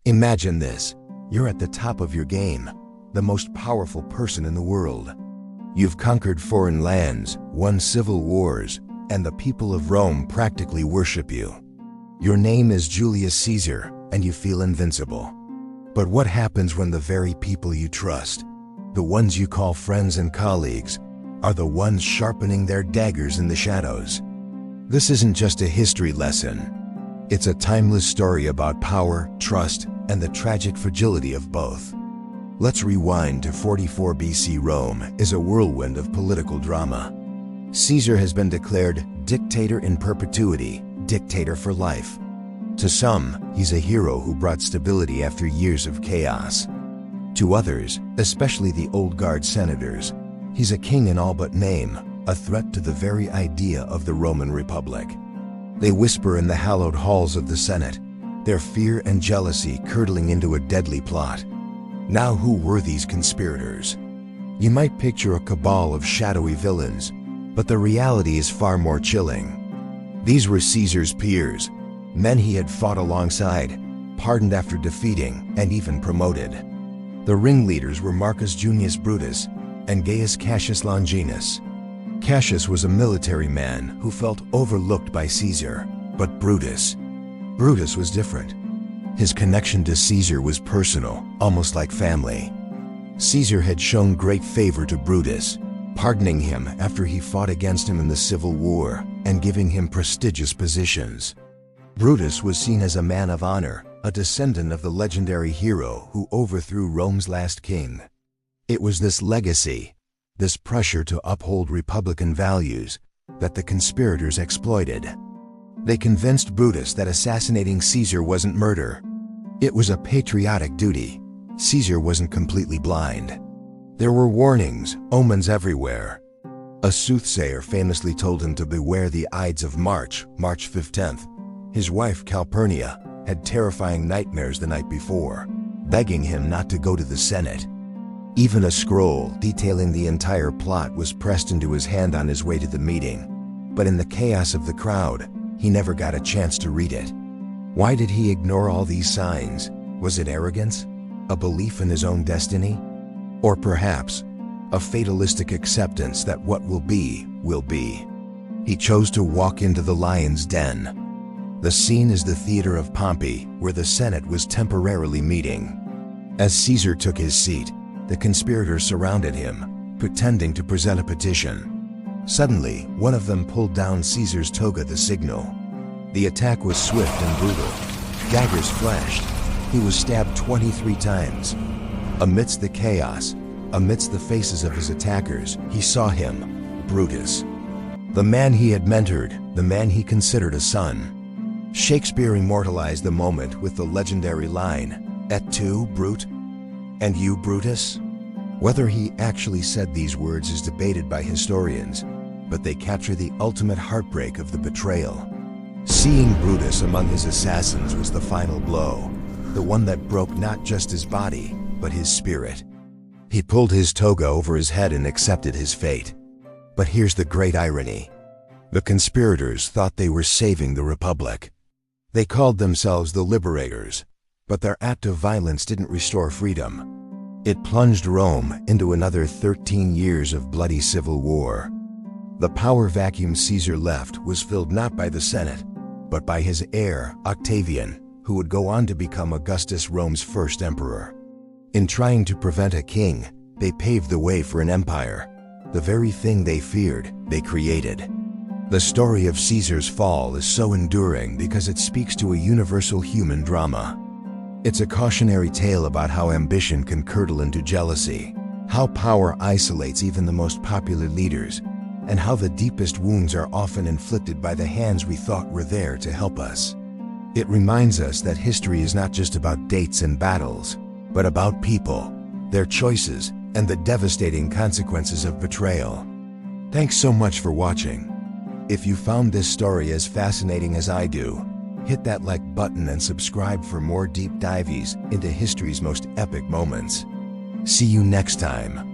Imagine this. You're at the top of your game, the most powerful person in the world. You've conquered foreign lands, won civil wars, and the people of Rome practically worship you. Your name is Julius Caesar, and you feel invincible. But what happens when the very people you trust, the ones you call friends and colleagues, are the ones sharpening their daggers in the shadows? This isn't just a history lesson. It's a timeless story about power, trust, and the tragic fragility of both. Let's rewind to 44 BC. Rome is a whirlwind of political drama. Caesar has been declared dictator in perpetuity, dictator for life. To some, he's a hero who brought stability after years of chaos. To others, especially the old guard senators, he's a king in all but name, a threat to the very idea of the Roman Republic. They whisper in the hallowed halls of the Senate, their fear and jealousy curdling into a deadly plot. Now, who were these conspirators? You might picture a cabal of shadowy villains, but the reality is far more chilling. These were Caesar's peers, men he had fought alongside, pardoned after defeating, and even promoted. The ringleaders were Marcus Junius Brutus and Gaius Cassius Longinus. Cassius was a military man who felt overlooked by Caesar, but Brutus was different. His connection to Caesar was personal, almost like family. Caesar had shown great favor to Brutus, pardoning him after he fought against him in the Civil War and giving him prestigious positions. Brutus was seen as a man of honor, a descendant of the legendary hero who overthrew Rome's last king. It was this legacy, this pressure to uphold republican values, that the conspirators exploited. They convinced Brutus that assassinating Caesar wasn't murder. It was a patriotic duty. Caesar wasn't completely blind. There were warnings, omens everywhere. A soothsayer famously told him to beware the Ides of March 15th. His wife Calpurnia had terrifying nightmares the night before, begging him not to go to the Senate. Even a scroll detailing the entire plot was pressed into his hand on his way to the meeting. But in the chaos of the crowd, he never got a chance to read it. Why did he ignore all these signs? Was it arrogance? A belief in his own destiny? Or perhaps, a fatalistic acceptance that what will be, will be? He chose to walk into the lion's den. The scene is the theater of Pompey, where the Senate was temporarily meeting. As Caesar took his seat, the conspirators surrounded him, pretending to present a petition. Suddenly, one of them pulled down Caesar's toga, the signal. The attack was swift and brutal. Daggers flashed. He was stabbed 23 times. Amidst the chaos, amidst the faces of his attackers, he saw him, Brutus. The man he had mentored, the man he considered a son. Shakespeare immortalized the moment with the legendary line, "Et tu, Brute? And you, Brutus?" Whether he actually said these words is debated by historians, but they capture the ultimate heartbreak of the betrayal. Seeing Brutus among his assassins was the final blow, the one that broke not just his body, but his spirit. He pulled his toga over his head and accepted his fate. But here's the great irony. The conspirators thought they were saving the Republic. They called themselves the Liberators, but their act of violence didn't restore freedom. It plunged Rome into another 13 years of bloody civil war. The power vacuum Caesar left was filled not by the Senate, but by his heir, Octavian, who would go on to become Augustus, Rome's first emperor. In trying to prevent a king, they paved the way for an empire. The very thing they feared, they created. The story of Caesar's fall is so enduring because it speaks to a universal human drama. It's a cautionary tale about how ambition can curdle into jealousy, how power isolates even the most popular leaders, and how the deepest wounds are often inflicted by the hands we thought were there to help us. It reminds us that history is not just about dates and battles, but about people, their choices, and the devastating consequences of betrayal. Thanks so much for watching. If you found this story as fascinating as I do, hit that like button and subscribe for more deep dives into history's most epic moments. See you next time.